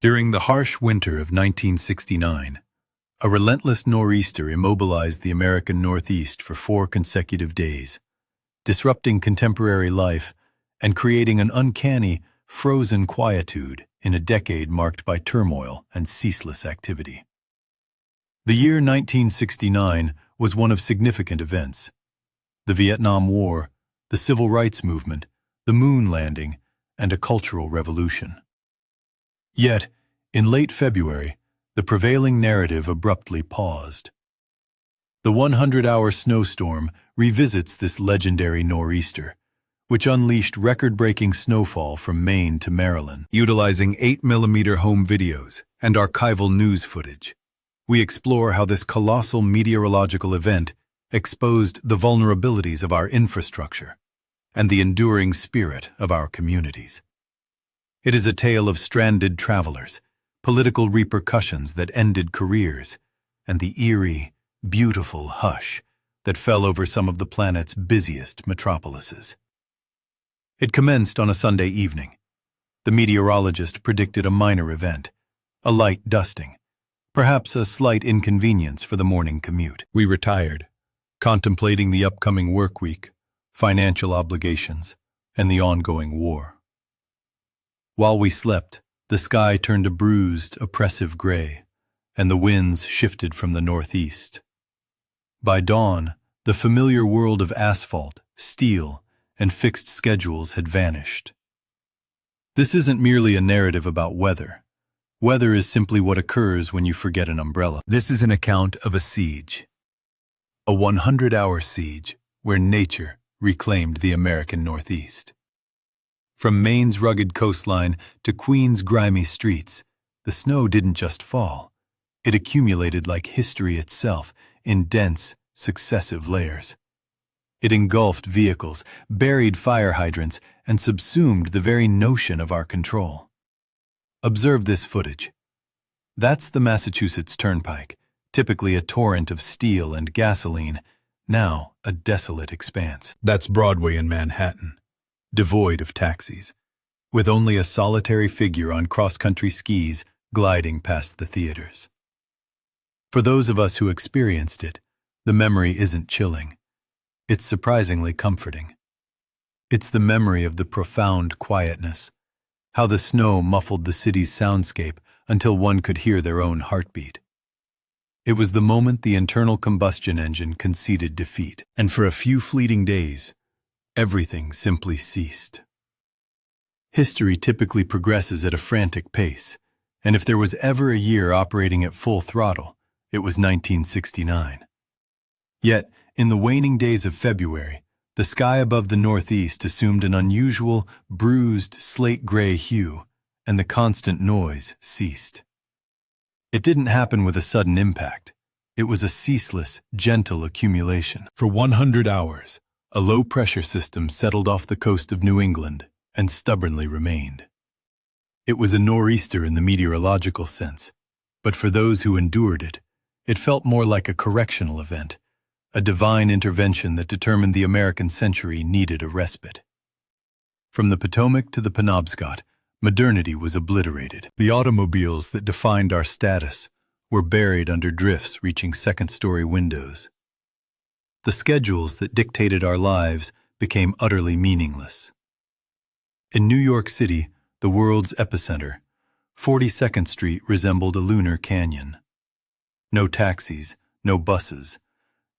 During the harsh winter of 1969, a relentless nor'easter immobilized the American Northeast for 4 consecutive days, disrupting contemporary life and creating an uncanny, frozen quietude in a decade marked by turmoil and ceaseless activity. The year 1969 was one of significant events. The Vietnam War, the Civil Rights Movement, the moon landing, and a cultural revolution. Yet, in late February, the prevailing narrative abruptly paused. The 100-hour snowstorm revisits this legendary nor'easter, which unleashed record-breaking snowfall from Maine to Maryland. Utilizing 8mm home videos and archival news footage, we explore how this colossal meteorological event exposed the vulnerabilities of our infrastructure and the enduring spirit of our communities. It is a tale of stranded travelers, political repercussions that ended careers, and the eerie, beautiful hush that fell over some of the planet's busiest metropolises. It commenced on a Sunday evening. The meteorologist predicted a minor event, a light dusting, perhaps a slight inconvenience for the morning commute. We retired, contemplating the upcoming work week, financial obligations, and the ongoing war. While we slept, the sky turned a bruised, oppressive gray, and the winds shifted from the northeast. By dawn, the familiar world of asphalt, steel, and fixed schedules had vanished. This isn't merely a narrative about weather. Weather is simply what occurs when you forget an umbrella. This is an account of a siege. A 100-hour siege where nature reclaimed the American Northeast. From Maine's rugged coastline to Queens' grimy streets, the snow didn't just fall. It accumulated like history itself in dense, successive layers. It engulfed vehicles, buried fire hydrants, and subsumed the very notion of our control. Observe this footage. That's the Massachusetts Turnpike, typically a torrent of steel and gasoline, now a desolate expanse. That's Broadway in Manhattan, devoid of taxis, with only a solitary figure on cross-country skis gliding past the theaters. For those of us who experienced it, the memory isn't chilling. It's surprisingly comforting. It's the memory of the profound quietness, how the snow muffled the city's soundscape until one could hear their own heartbeat. It was the moment the internal combustion engine conceded defeat, and for a few fleeting days, everything simply ceased. History typically progresses at a frantic pace, and if there was ever a year operating at full throttle, it was 1969. Yet, in the waning days of February, the sky above the northeast assumed an unusual, bruised, slate-gray hue, and the constant noise ceased. It didn't happen with a sudden impact. It was a ceaseless, gentle accumulation. For 100 hours, a low-pressure system settled off the coast of New England and stubbornly remained. It was a nor'easter in the meteorological sense, but for those who endured it, it felt more like a correctional event, a divine intervention that determined the American century needed a respite. From the Potomac to the Penobscot, modernity was obliterated. The automobiles that defined our status were buried under drifts reaching second-story windows. The schedules that dictated our lives became utterly meaningless. In New York City, the world's epicenter, 42nd Street resembled a lunar canyon. No taxis, no buses,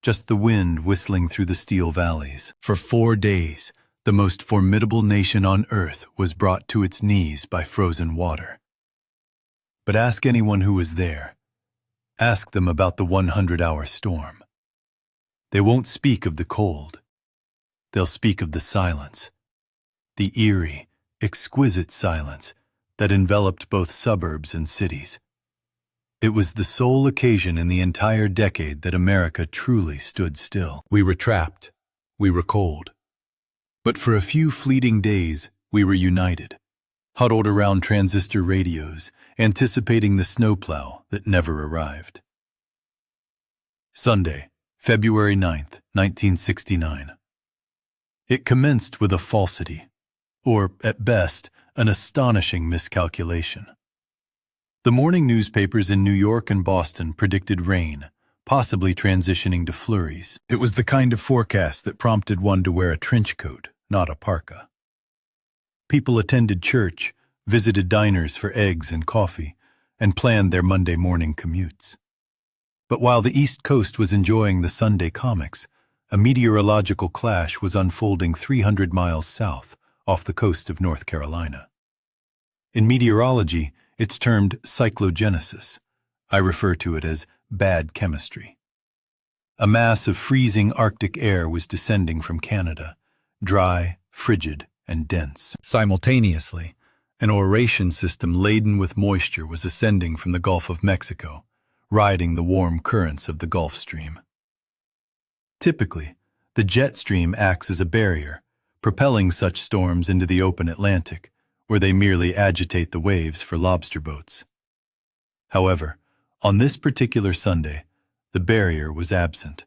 just the wind whistling through the steel valleys. For 4 days, the most formidable nation on earth was brought to its knees by frozen water. But ask anyone who was there. Ask them about the 100-hour storm. They won't speak of the cold. They'll speak of the silence, the eerie, exquisite silence that enveloped both suburbs and cities. It was the sole occasion in the entire decade that America truly stood still. We were trapped. We were cold. But for a few fleeting days, we were united, huddled around transistor radios, anticipating the snowplow that never arrived. Sunday, February 9th, 1969. It commenced with a falsity, or, at best, an astonishing miscalculation. The morning newspapers in New York and Boston predicted rain, possibly transitioning to flurries. It was the kind of forecast that prompted one to wear a trench coat, not a parka. People attended church, visited diners for eggs and coffee, and planned their Monday morning commutes. But while the East Coast was enjoying the Sunday comics, a meteorological clash was unfolding 300 miles south, off the coast of North Carolina. In meteorology, it's termed cyclogenesis. I refer to it as bad chemistry. A mass of freezing Arctic air was descending from Canada, dry, frigid, and dense. Simultaneously, an aeration system laden with moisture was ascending from the Gulf of Mexico, riding the warm currents of the Gulf Stream. Typically, the jet stream acts as a barrier, propelling such storms into the open Atlantic, where they merely agitate the waves for lobster boats. However, on this particular Sunday, the barrier was absent.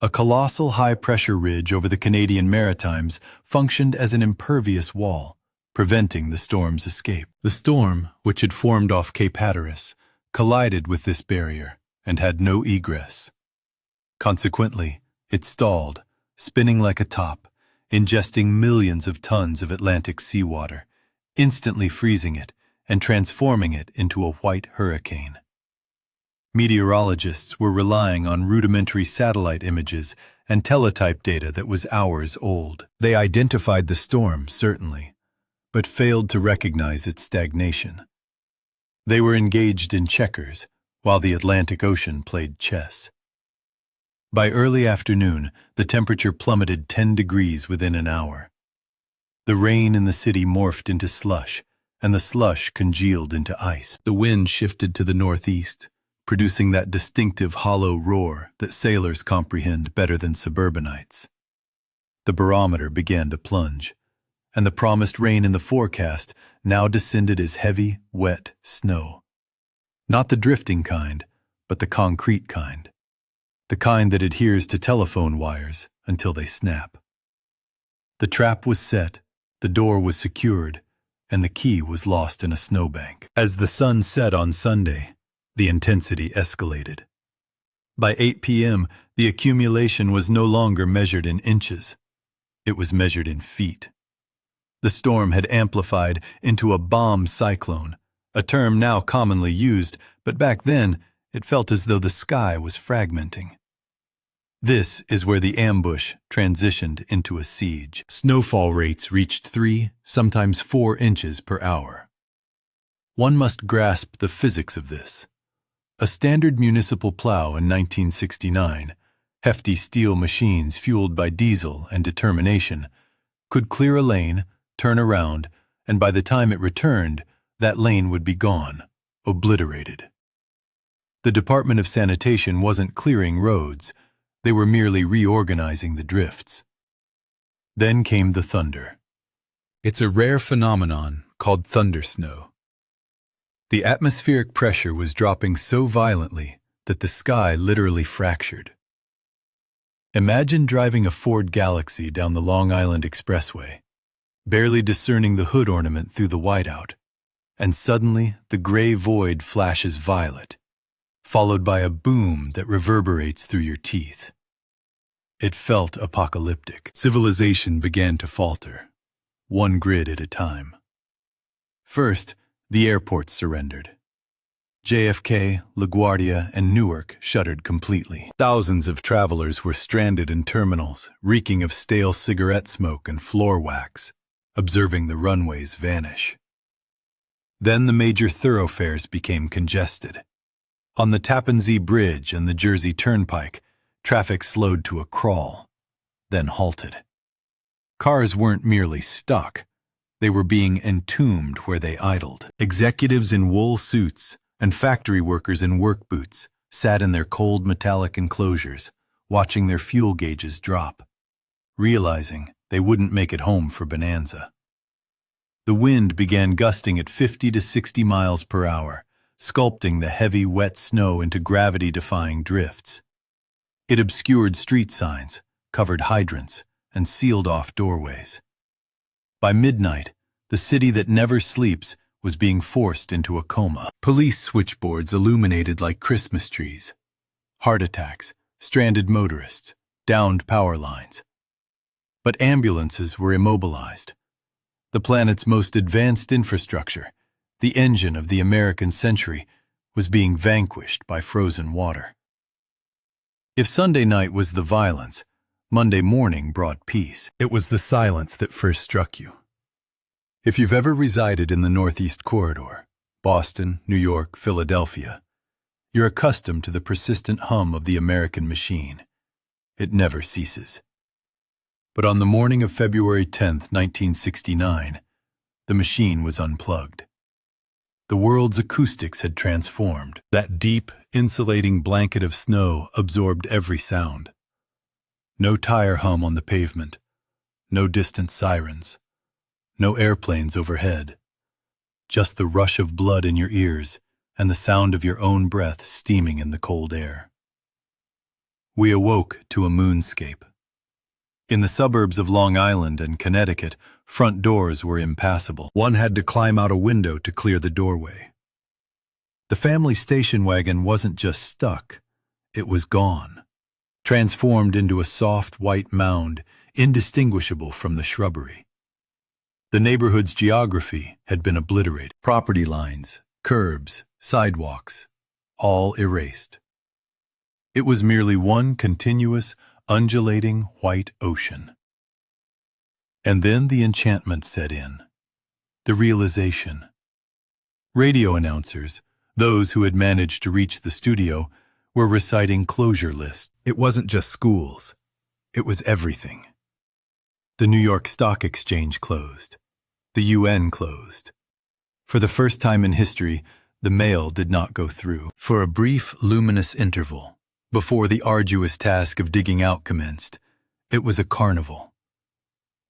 A colossal high-pressure ridge over the Canadian Maritimes functioned as an impervious wall, preventing the storm's escape. The storm, which had formed off Cape Hatteras, collided with this barrier and had no egress. Consequently, it stalled, spinning like a top, ingesting millions of tons of Atlantic seawater, instantly freezing it and transforming it into a white hurricane. Meteorologists were relying on rudimentary satellite images and teletype data that was hours old. They identified the storm, certainly, but failed to recognize its stagnation. They were engaged in checkers, while the Atlantic Ocean played chess. By early afternoon, the temperature plummeted 10 degrees within an hour. The rain in the city morphed into slush, and the slush congealed into ice. The wind shifted to the northeast, producing that distinctive hollow roar that sailors comprehend better than suburbanites. The barometer began to plunge, and the promised rain in the forecast now descended as heavy, wet snow. Not the drifting kind, but the concrete kind. The kind that adheres to telephone wires until they snap. The trap was set, the door was secured, and the key was lost in a snowbank. As the sun set on Sunday, the intensity escalated. By 8 p.m., the accumulation was no longer measured in inches. It was measured in feet. The storm had amplified into a bomb cyclone, a term now commonly used, but back then it felt as though the sky was fragmenting. This is where the ambush transitioned into a siege. Snowfall rates reached 3, sometimes 4 inches per hour. One must grasp the physics of this. A standard municipal plow in 1969, hefty steel machines fueled by diesel and determination, could clear a lane, turn around, and by the time it returned, that lane would be gone, obliterated. The Department of Sanitation wasn't clearing roads. They were merely reorganizing the drifts. Then came the thunder. It's a rare phenomenon called thundersnow. The atmospheric pressure was dropping so violently that the sky literally fractured. Imagine driving a Ford Galaxy down the Long Island Expressway, barely discerning the hood ornament through the whiteout, and suddenly the gray void flashes violet, followed by a boom that reverberates through your teeth. It felt apocalyptic. Civilization began to falter, one grid at a time. First, the airports surrendered. JFK, LaGuardia, and Newark shuttered completely. Thousands of travelers were stranded in terminals, reeking of stale cigarette smoke and floor wax, observing the runways vanish. Then the major thoroughfares became congested. On the Tappan Zee Bridge and the Jersey Turnpike, traffic slowed to a crawl, then halted. Cars weren't merely stuck. They were being entombed where they idled. Executives in wool suits and factory workers in work boots sat in their cold metallic enclosures, watching their fuel gauges drop, realizing they wouldn't make it home for Bonanza. The wind began gusting at 50 to 60 miles per hour, sculpting the heavy, wet snow into gravity-defying drifts. It obscured street signs, covered hydrants, and sealed off doorways. By midnight, the city that never sleeps was being forced into a coma. Police switchboards illuminated like Christmas trees. Heart attacks, stranded motorists, downed power lines. But ambulances were immobilized. The planet's most advanced infrastructure, the engine of the American century, was being vanquished by frozen water. If Sunday night was the violence, Monday morning brought peace. It was the silence that first struck you. If you've ever resided in the Northeast Corridor, Boston, New York, Philadelphia, you're accustomed to the persistent hum of the American machine. It never ceases. But on the morning of February 10th, 1969, the machine was unplugged. The world's acoustics had transformed. That deep, insulating blanket of snow absorbed every sound. No tire hum on the pavement, no distant sirens, no airplanes overhead, just the rush of blood in your ears and the sound of your own breath steaming in the cold air. We awoke to a moonscape. In the suburbs of Long Island and Connecticut, front doors were impassable. One had to climb out a window to clear the doorway. The family station wagon wasn't just stuck, it was gone, transformed into a soft white mound, indistinguishable from the shrubbery. The neighborhood's geography had been obliterated. Property lines, curbs, sidewalks, all erased. It was merely one continuous, undulating white ocean. And then the enchantment set in, the realization. Radio announcers, those who had managed to reach the studio, were reciting closure lists. It wasn't just schools, it was everything. The New York Stock Exchange closed. The UN closed. For the first time in history, the mail did not go through. For a brief, luminous interval, before the arduous task of digging out commenced, it was a carnival.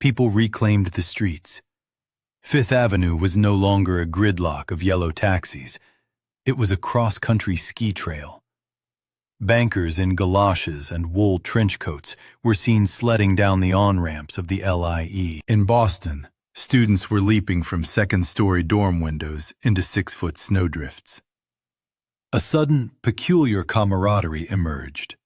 People reclaimed the streets. Fifth Avenue was no longer a gridlock of yellow taxis. It was a cross-country ski trail. Bankers in galoshes and wool trench coats were seen sledding down the on-ramps of the LIE. In Boston, students were leaping from second-story dorm windows into 6-foot snowdrifts. A sudden, peculiar camaraderie emerged.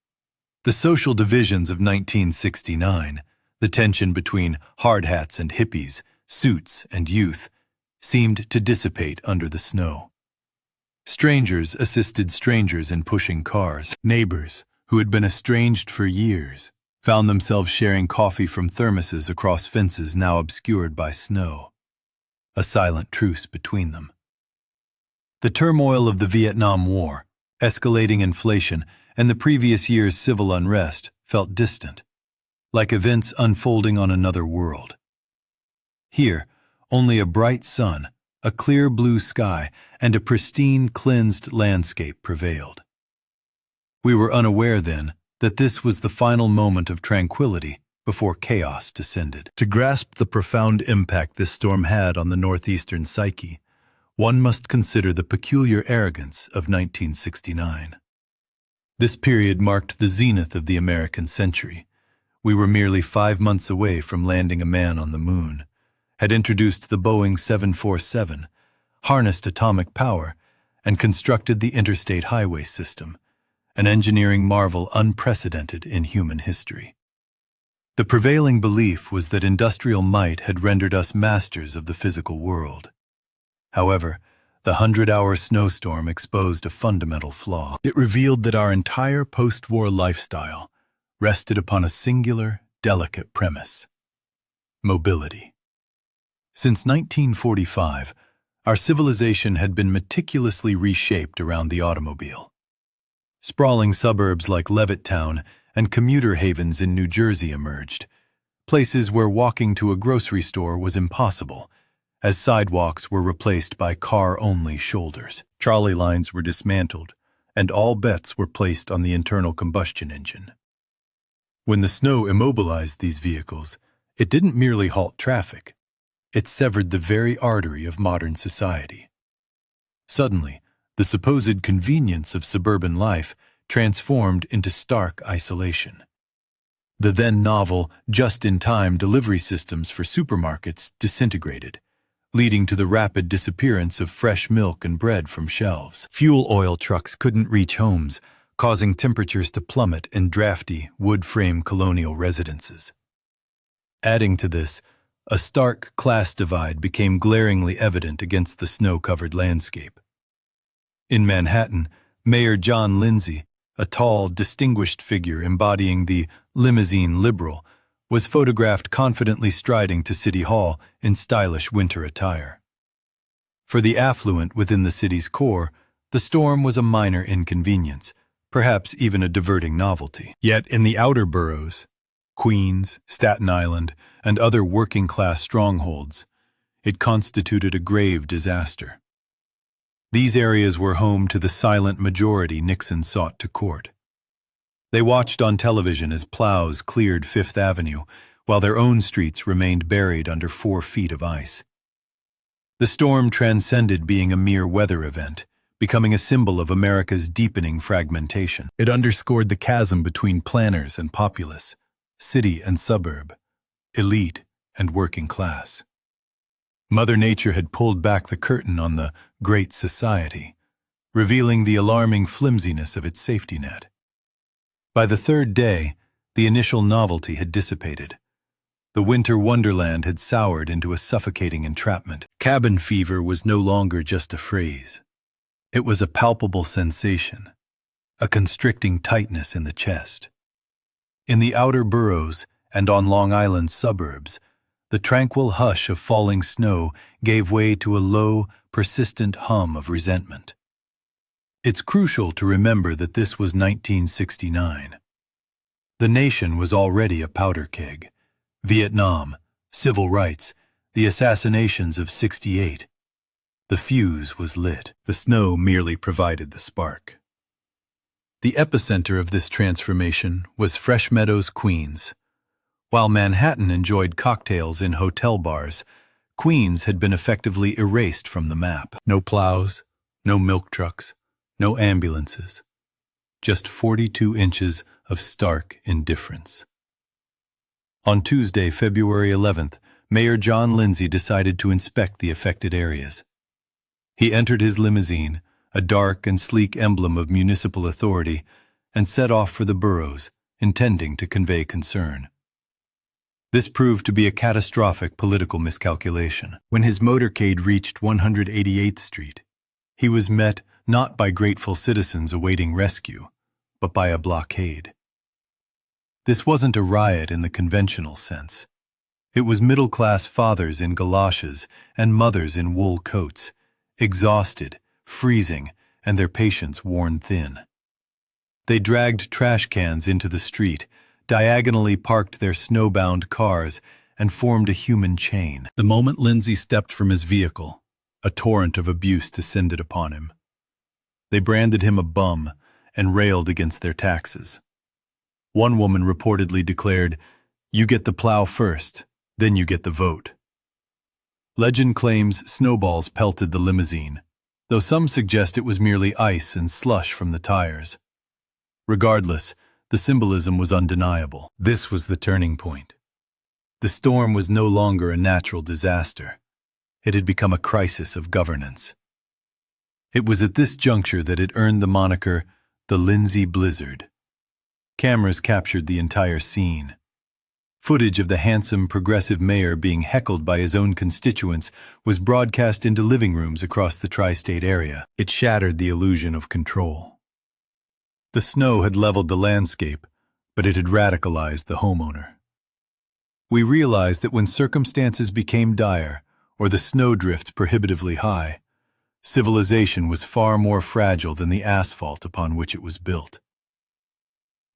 The social divisions of 1969, the tension between hard hats and hippies, suits and youth, seemed to dissipate under the snow. Strangers assisted strangers in pushing cars. Neighbors, who had been estranged for years, found themselves sharing coffee from thermoses across fences now obscured by snow. A silent truce between them. The turmoil of the Vietnam War, escalating inflation, and the previous year's civil unrest felt distant, like events unfolding on another world. Here, only a bright sun, a clear blue sky, and a pristine, cleansed landscape prevailed. We were unaware then that this was the final moment of tranquility before chaos descended. To grasp the profound impact this storm had on the northeastern psyche, one must consider the peculiar arrogance of 1969. This period marked the zenith of the American century. We were merely 5 months away from landing a man on the moon, had introduced the Boeing 747, harnessed atomic power, and constructed the interstate highway system, an engineering marvel unprecedented in human history. The prevailing belief was that industrial might had rendered us masters of the physical world. However, the 100-hour snowstorm exposed a fundamental flaw. It revealed that our entire post-war lifestyle rested upon a singular, delicate premise: mobility. Since 1945, our civilization had been meticulously reshaped around the automobile. Sprawling suburbs like Levittown and commuter havens in New Jersey emerged, places where walking to a grocery store was impossible, as sidewalks were replaced by car-only shoulders. Trolley lines were dismantled, and all bets were placed on the internal combustion engine. When the snow immobilized these vehicles, it didn't merely halt traffic. It severed the very artery of modern society. Suddenly, the supposed convenience of suburban life transformed into stark isolation. The then novel, just-in-time delivery systems for supermarkets disintegrated, leading to the rapid disappearance of fresh milk and bread from shelves. Fuel oil trucks couldn't reach homes, causing temperatures to plummet in drafty, wood-frame colonial residences. Adding to this, a stark class divide became glaringly evident against the snow-covered landscape. In Manhattan, Mayor John Lindsay, a tall, distinguished figure embodying the limousine liberal, was photographed confidently striding to City Hall in stylish winter attire. For the affluent within the city's core, the storm was a minor inconvenience, perhaps even a diverting novelty. Yet in the outer boroughs, Queens, Staten Island, and other working-class strongholds, it constituted a grave disaster. These areas were home to the silent majority Nixon sought to court. They watched on television as plows cleared Fifth Avenue, while their own streets remained buried under 4 feet of ice. The storm transcended being a mere weather event, becoming a symbol of America's deepening fragmentation. It underscored the chasm between planners and populace, city and suburb, elite and working class. Mother Nature had pulled back the curtain on the Great Society, revealing the alarming flimsiness of its safety net. By the third day, the initial novelty had dissipated. The winter wonderland had soured into a suffocating entrapment. Cabin fever was no longer just a phrase. It was a palpable sensation, a constricting tightness in the chest. In the outer boroughs and on Long Island's suburbs, the tranquil hush of falling snow gave way to a low, persistent hum of resentment. It's crucial to remember that this was 1969. The nation was already a powder keg. Vietnam, civil rights, the assassinations of '68. The fuse was lit. The snow merely provided the spark. The epicenter of this transformation was Fresh Meadows, Queens. While Manhattan enjoyed cocktails in hotel bars, Queens had been effectively erased from the map. No plows, no milk trucks, no ambulances. Just 42 inches of stark indifference. On Tuesday, February 11th, Mayor John Lindsay decided to inspect the affected areas. He entered his limousine, a dark and sleek emblem of municipal authority, and set off for the boroughs, intending to convey concern. This proved to be a catastrophic political miscalculation. When his motorcade reached 188th Street, he was met not by grateful citizens awaiting rescue, but by a blockade. This wasn't a riot in the conventional sense. It was middle-class fathers in galoshes and mothers in wool coats, exhausted, freezing, and their patience worn thin. They dragged trash cans into the street, diagonally parked their snowbound cars, and formed a human chain. The moment Lindsay stepped from his vehicle, a torrent of abuse descended upon him. They branded him a bum and railed against their taxes. One woman reportedly declared, "You get the plow first, then you get the vote." Legend claims snowballs pelted the limousine, though some suggest it was merely ice and slush from the tires. Regardless, the symbolism was undeniable. This was the turning point. The storm was no longer a natural disaster. It had become a crisis of governance. It was at this juncture that it earned the moniker, the Lindsay Blizzard. Cameras captured the entire scene. Footage of the handsome, progressive mayor being heckled by his own constituents was broadcast into living rooms across the tri-state area. It shattered the illusion of control. The snow had leveled the landscape, but it had radicalized the homeowner. We realized that when circumstances became dire, or the snowdrifts prohibitively high, civilization was far more fragile than the asphalt upon which it was built.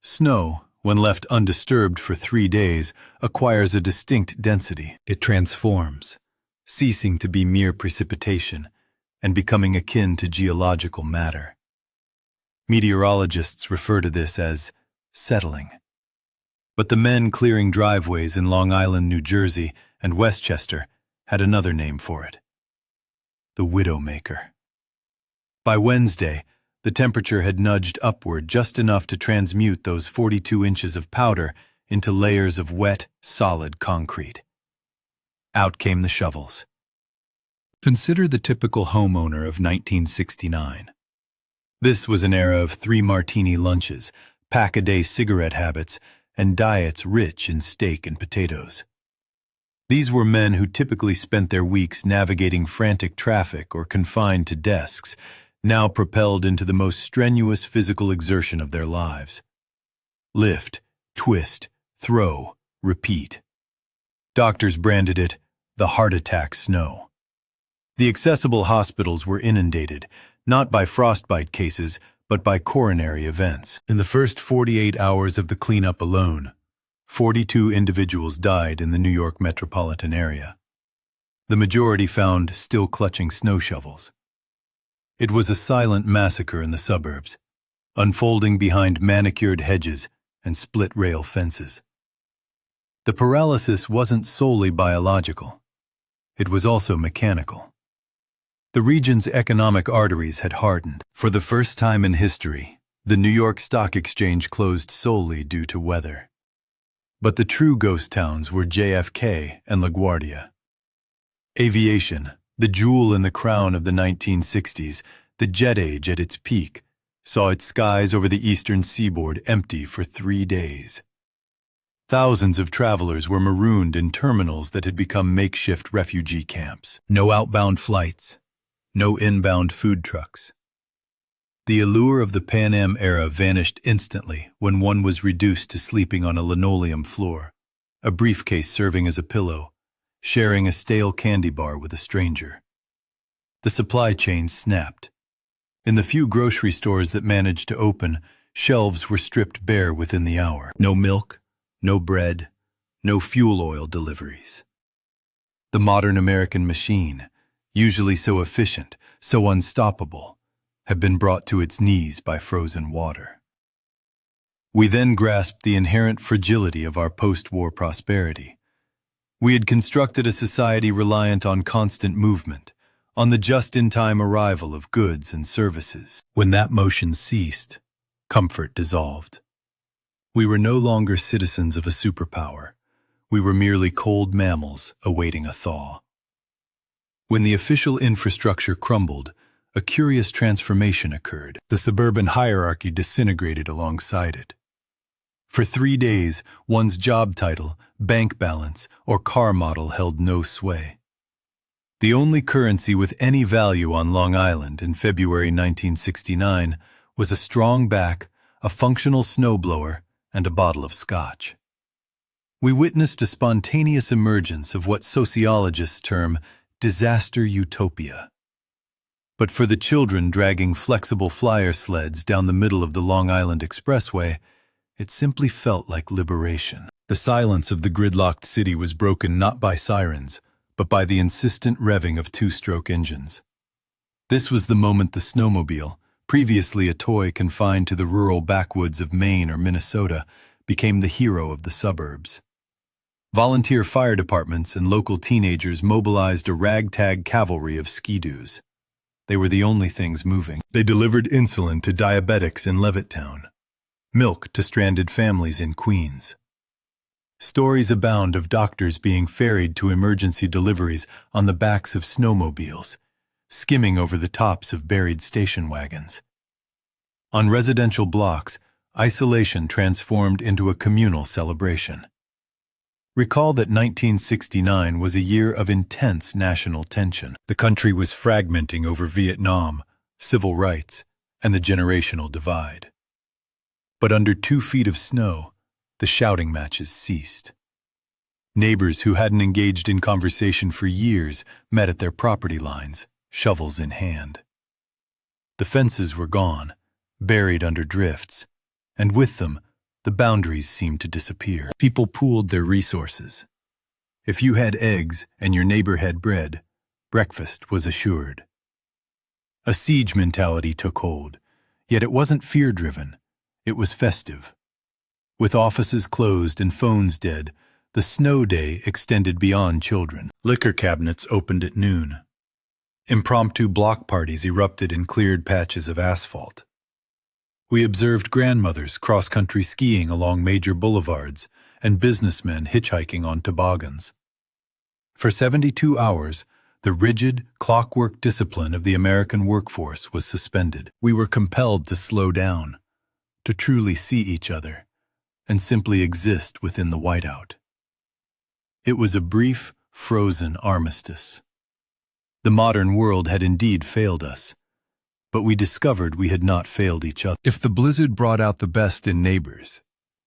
Snow, when left undisturbed for 3 days, acquires a distinct density. It transforms, ceasing to be mere precipitation and becoming akin to geological matter. Meteorologists refer to this as settling. But the men clearing driveways in Long Island, New Jersey, and Westchester had another name for it: the Widowmaker. By Wednesday, the temperature had nudged upward just enough to transmute those 42 inches of powder into layers of wet, solid concrete. Out came the shovels. Consider the typical homeowner of 1969. This was an era of 3 martini lunches, pack-a-day cigarette habits, and diets rich in steak and potatoes. These were men who typically spent their weeks navigating frantic traffic or confined to desks, now propelled into the most strenuous physical exertion of their lives. Lift, twist, throw, repeat. Doctors branded it the heart attack snow. The accessible hospitals were inundated, not by frostbite cases, but by coronary events. In the first 48 hours of the cleanup alone, 42 individuals died in the New York metropolitan area. The majority found still clutching snow shovels. It was a silent massacre in the suburbs, unfolding behind manicured hedges and split-rail fences. The paralysis wasn't solely biological. It was also mechanical. The region's economic arteries had hardened. For the first time in history, the New York Stock Exchange closed solely due to weather. But the true ghost towns were JFK and LaGuardia. Aviation, the jewel in the crown of the 1960s, the jet age at its peak, saw its skies over the eastern seaboard empty for 3 days. Thousands of travelers were marooned in terminals that had become makeshift refugee camps. No outbound flights. No inbound food trucks. The allure of the Pan Am era vanished instantly when one was reduced to sleeping on a linoleum floor, a briefcase serving as a pillow, sharing a stale candy bar with a stranger. The supply chain snapped. In the few grocery stores that managed to open, shelves were stripped bare within the hour. No milk, no bread, no fuel oil deliveries. The modern American machine, usually so efficient, so unstoppable, had been brought to its knees by frozen water. We then grasped the inherent fragility of our post-war prosperity. We had constructed a society reliant on constant movement, on the just-in-time arrival of goods and services. When that motion ceased, comfort dissolved. We were no longer citizens of a superpower. We were merely cold mammals awaiting a thaw. When the official infrastructure crumbled, a curious transformation occurred. The suburban hierarchy disintegrated alongside it. For 3 days, one's job title, bank balance, or car model held no sway. The only currency with any value on Long Island in February 1969 was a strong back, a functional snowblower, and a bottle of scotch. We witnessed a spontaneous emergence of what sociologists term disaster utopia. But for the children dragging flexible flyer sleds down the middle of the Long Island Expressway, it simply felt like liberation. The silence of the gridlocked city was broken not by sirens, but by the insistent revving of 2-stroke engines. This was the moment the snowmobile, previously a toy confined to the rural backwoods of Maine or Minnesota, became the hero of the suburbs. Volunteer fire departments and local teenagers mobilized a ragtag cavalry of ski-doos. They were the only things moving. They delivered insulin to diabetics in Levittown, milk to stranded families in Queens. Stories abound of doctors being ferried to emergency deliveries on the backs of snowmobiles, skimming over the tops of buried station wagons. On residential blocks, isolation transformed into a communal celebration. Recall that 1969 was a year of intense national tension. The country was fragmenting over Vietnam, civil rights, and the generational divide. But under 2 feet of snow, the shouting matches ceased. Neighbors who hadn't engaged in conversation for years met at their property lines, shovels in hand. The fences were gone, buried under drifts, and with them, the boundaries seemed to disappear. People pooled their resources. If you had eggs and your neighbor had bread, breakfast was assured. A siege mentality took hold, yet it wasn't fear-driven, it was festive. With offices closed and phones dead, the snow day extended beyond children. Liquor cabinets opened at noon. Impromptu block parties erupted in cleared patches of asphalt. We observed grandmothers cross-country skiing along major boulevards and businessmen hitchhiking on toboggans. For 72 hours, The rigid, clockwork discipline of the American workforce was suspended. We were compelled to slow down, to truly see each other, and simply exist within the whiteout. It was a brief, frozen armistice. The modern world had indeed failed us, but we discovered we had not failed each other. If the blizzard brought out the best in neighbors,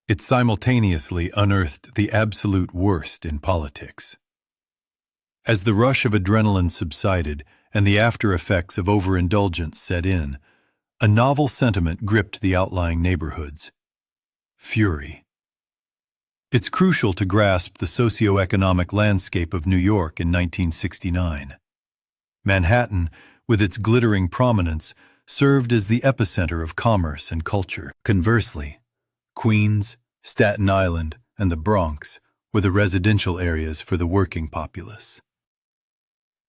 it simultaneously unearthed the absolute worst in politics. As the rush of adrenaline subsided and the after-effects of overindulgence set in, a novel sentiment gripped the outlying neighborhoods: fury. It's crucial to grasp the socio-economic landscape of New York in 1969. Manhattan, with its glittering prominence, served as the epicenter of commerce and culture. Conversely, Queens, Staten Island, and the Bronx were the residential areas for the working populace.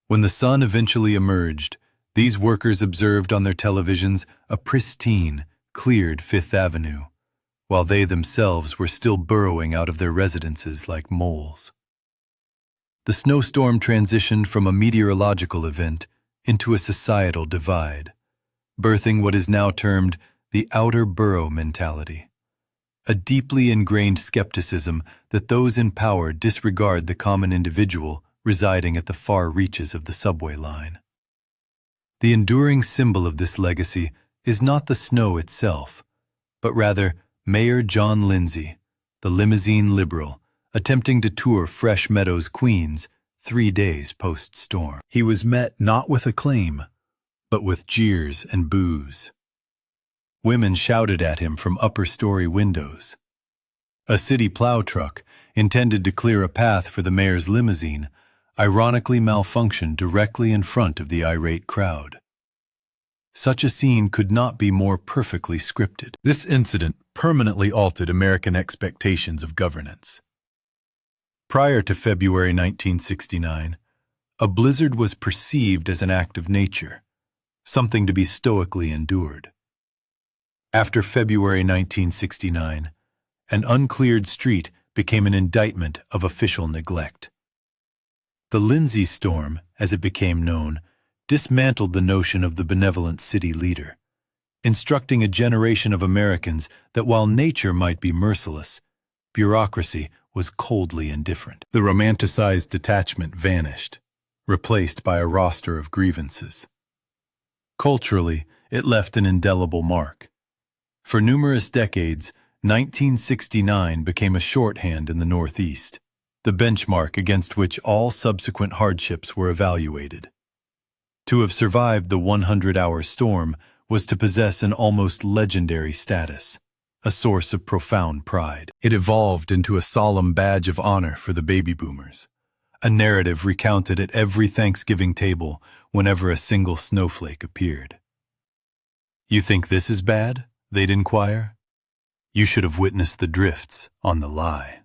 When the sun eventually emerged, these workers observed on their televisions a pristine, cleared Fifth Avenue, while they themselves were still burrowing out of their residences like moles. The snowstorm transitioned from a meteorological event into a societal divide, birthing what is now termed the outer borough mentality, a deeply ingrained skepticism that those in power disregard the common individual residing at the far reaches of the subway line. The enduring symbol of this legacy is not the snow itself, but rather Mayor John Lindsay, the limousine liberal, attempting to tour Fresh Meadows, Queens, 3 days post-storm. He was met not with acclaim, but with jeers and boos. Women shouted at him from upper-story windows. A city plow truck, intended to clear a path for the mayor's limousine, ironically malfunctioned directly in front of the irate crowd. Such a scene could not be more perfectly scripted. This incident permanently altered American expectations of governance. Prior to February 1969, a blizzard was perceived as an act of nature, something to be stoically endured. After February 1969, an uncleared street became an indictment of official neglect. The Lindsay Storm, as it became known, dismantled the notion of the benevolent city leader, instructing a generation of Americans that while nature might be merciless, bureaucracy was coldly indifferent. The romanticized detachment vanished, replaced by a roster of grievances. Culturally, it left an indelible mark. For numerous decades, 1969 became a shorthand in the Northeast, the benchmark against which all subsequent hardships were evaluated. To have survived the 100-hour storm was to possess an almost legendary status, a source of profound pride. It evolved into a solemn badge of honor for the baby boomers, a narrative recounted at every Thanksgiving table whenever a single snowflake appeared. "You think this is bad?" they'd inquire. "You should have witnessed the drifts on the lie."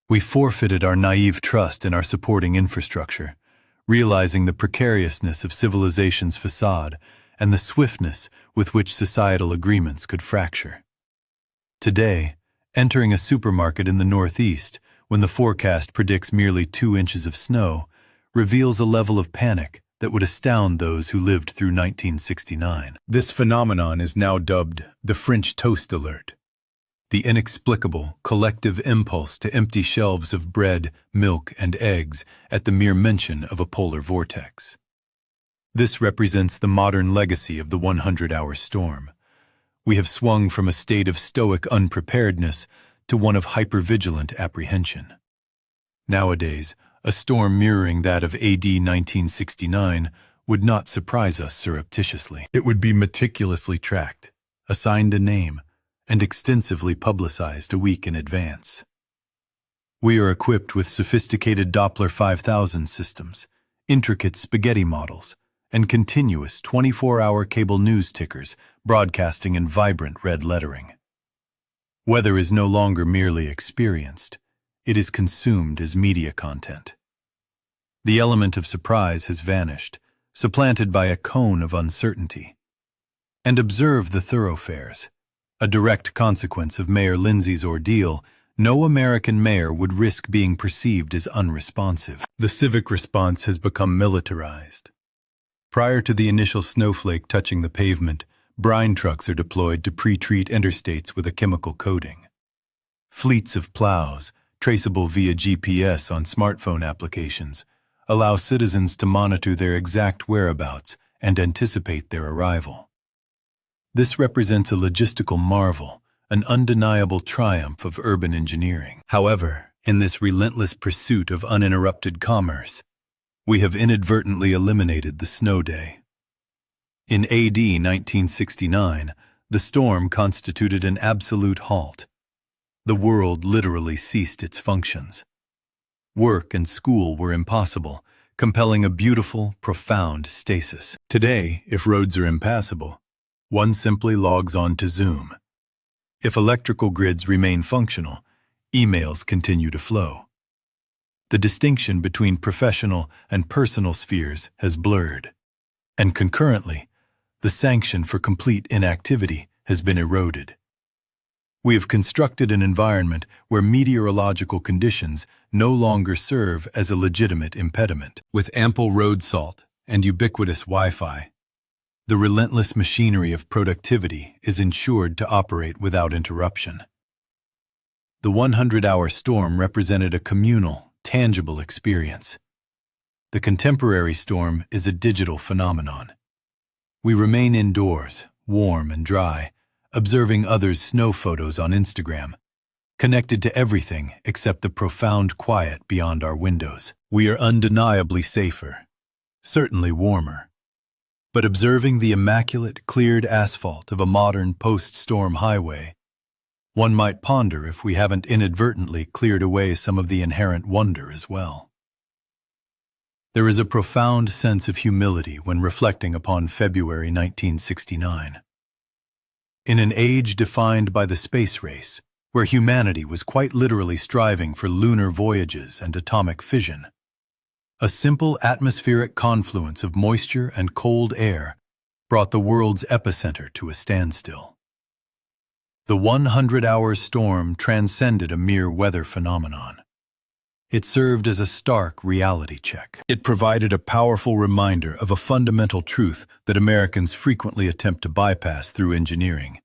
We forfeited our naive trust in our supporting infrastructure, realizing the precariousness of civilization's facade and the swiftness with which societal agreements could fracture. Today, entering a supermarket in the Northeast, when the forecast predicts merely 2 inches of snow, reveals a level of panic that would astound those who lived through 1969. This phenomenon is now dubbed the French toast alert, the inexplicable collective impulse to empty shelves of bread, milk, and eggs at the mere mention of a polar vortex. This represents the modern legacy of the 100-hour storm. We have swung from a state of stoic unpreparedness to one of hypervigilant apprehension. Nowadays, a storm mirroring that of AD 1969 would not surprise us surreptitiously. It would be meticulously tracked, assigned a name, and extensively publicized a week in advance. We are equipped with sophisticated Doppler 5000 systems, intricate spaghetti models, and continuous 24-hour cable news tickers broadcasting in vibrant red lettering. Weather is no longer merely experienced, it is consumed as media content. The element of surprise has vanished, supplanted by a cone of uncertainty. And observe the thoroughfares. A direct consequence of Mayor Lindsay's ordeal, no American mayor would risk being perceived as unresponsive. The civic response has become militarized. Prior to the initial snowflake touching the pavement, brine trucks are deployed to pre-treat interstates with a chemical coating. Fleets of plows, traceable via GPS on smartphone applications, allow citizens to monitor their exact whereabouts and anticipate their arrival. This represents a logistical marvel, an undeniable triumph of urban engineering. However, in this relentless pursuit of uninterrupted commerce, we have inadvertently eliminated the snow day. In AD 1969, the storm constituted an absolute halt. The world literally ceased its functions. Work and school were impossible, compelling a beautiful, profound stasis. Today, if roads are impassable, one simply logs on to Zoom. If electrical grids remain functional, emails continue to flow. The distinction between professional and personal spheres has blurred, and concurrently, the sanction for complete inactivity has been eroded. We have constructed an environment where meteorological conditions no longer serve as a legitimate impediment. With ample road salt and ubiquitous Wi-Fi, the relentless machinery of productivity is ensured to operate without interruption. The 100-hour storm represented a communal, tangible experience. The contemporary storm is a digital phenomenon. We remain indoors, warm and dry, observing others' snow photos on Instagram, connected to everything except the profound quiet beyond our windows. We are undeniably safer, certainly warmer. But observing the immaculate, cleared asphalt of a modern post-storm highway, one might ponder if we haven't inadvertently cleared away some of the inherent wonder as well. There is a profound sense of humility when reflecting upon February 1969. In an age defined by the space race, where humanity was quite literally striving for lunar voyages and atomic fission, a simple atmospheric confluence of moisture and cold air brought the world's epicenter to a standstill. The 100-hour storm transcended a mere weather phenomenon. It served as a stark reality check. It provided a powerful reminder of a fundamental truth that Americans frequently attempt to bypass through engineering.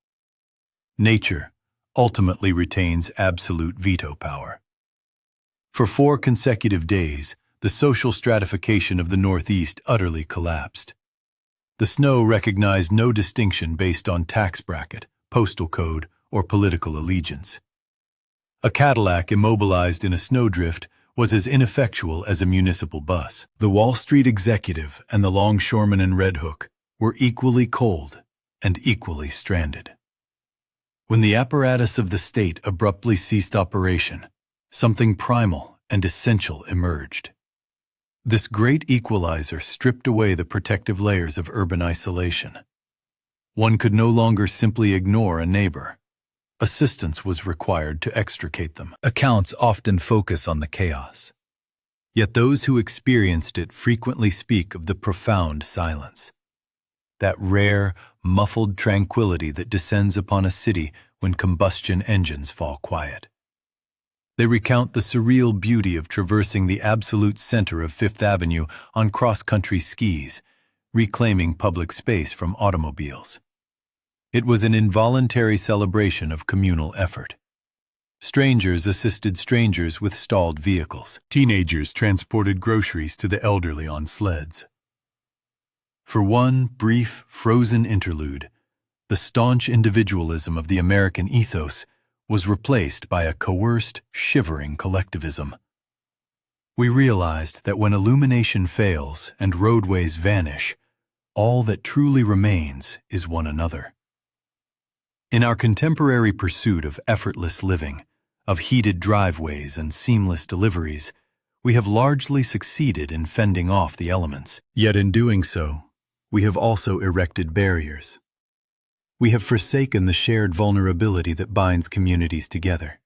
Nature ultimately retains absolute veto power. For 4 consecutive days, the social stratification of the Northeast utterly collapsed. The snow recognized no distinction based on tax bracket, postal code, or political allegiance. A Cadillac immobilized in a snowdrift was as ineffectual as a municipal bus. The Wall Street executive and the longshoreman in Red Hook were equally cold and equally stranded. When the apparatus of the state abruptly ceased operation, something primal and essential emerged. This great equalizer stripped away the protective layers of urban isolation. One could no longer simply ignore a neighbor. Assistance was required to extricate them. Accounts often focus on the chaos. Yet those who experienced it frequently speak of the profound silence. That rare, muffled tranquility that descends upon a city when combustion engines fall quiet. They recount the surreal beauty of traversing the absolute center of Fifth Avenue on cross-country skis, reclaiming public space from automobiles. It was an involuntary celebration of communal effort. Strangers assisted strangers with stalled vehicles. Teenagers transported groceries to the elderly on sleds. For one brief, frozen interlude, the staunch individualism of the American ethos was replaced by a coerced, shivering collectivism. We realized that when illumination fails and roadways vanish, all that truly remains is one another. In our contemporary pursuit of effortless living, of heated driveways and seamless deliveries, we have largely succeeded in fending off the elements. Yet in doing so, we have also erected barriers. We have forsaken the shared vulnerability that binds communities together.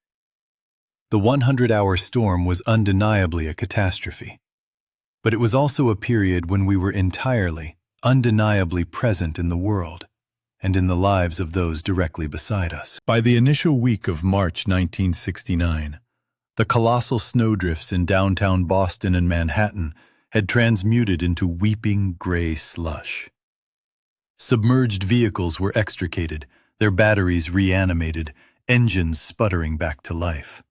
The 100-hour storm was undeniably a catastrophe, but it was also a period when we were entirely, undeniably present in the world, and in the lives of those directly beside us. By the initial week of March 1969, the colossal snowdrifts in downtown Boston and Manhattan had transmuted into weeping gray slush. Submerged vehicles were extricated, their batteries reanimated, engines sputtering back to life.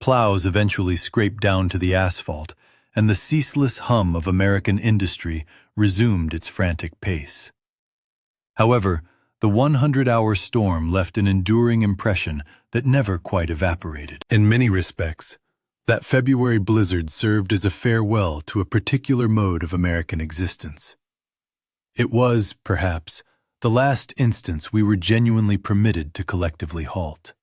Plows eventually scraped down to the asphalt, and the ceaseless hum of American industry resumed its frantic pace. However, the 100-hour storm left an enduring impression that never quite evaporated. In many respects, that February blizzard served as a farewell to a particular mode of American existence. It was, perhaps, the last instance we were genuinely permitted to collectively halt.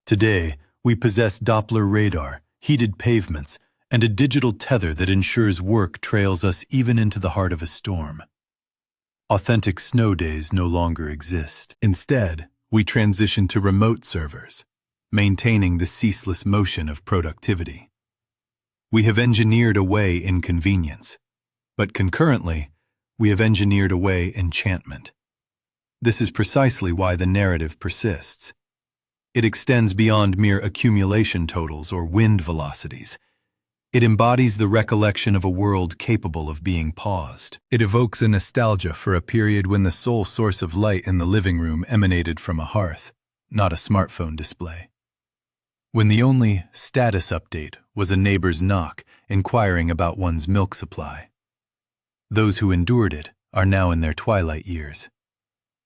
Today, we possess Doppler radar, heated pavements, and a digital tether that ensures work trails us even into the heart of a storm. Authentic snow days no longer exist. Instead, we transition to remote servers, maintaining the ceaseless motion of productivity. We have engineered away inconvenience, but concurrently, we have engineered away enchantment. This is precisely why the narrative persists. It extends beyond mere accumulation totals or wind velocities. It embodies the recollection of a world capable of being paused. It evokes a nostalgia for a period when the sole source of light in the living room emanated from a hearth, not a smartphone display. When the only status update was a neighbor's knock inquiring about one's milk supply. Those who endured it are now in their twilight years.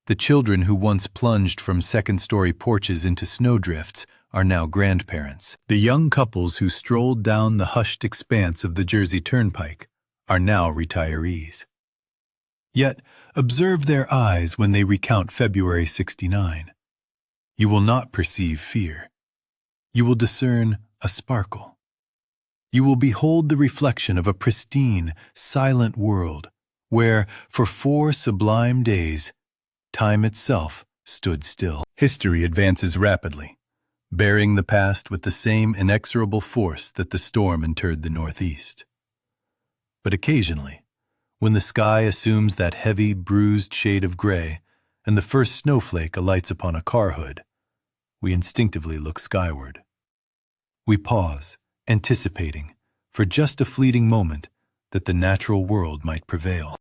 The children who once plunged from second-story porches into snowdrifts are now grandparents. The young couples who strolled down the hushed expanse of the Jersey Turnpike are now retirees. Yet, observe their eyes when they recount February '69. You will not perceive fear. You will discern a sparkle. You will behold the reflection of a pristine, silent world where, for 4 sublime days, time itself stood still. History advances rapidly, bearing the past with the same inexorable force that the storm interred the Northeast. But occasionally, when the sky assumes that heavy, bruised shade of gray and the first snowflake alights upon a car hood, we instinctively look skyward. We pause, anticipating, for just a fleeting moment, that the natural world might prevail.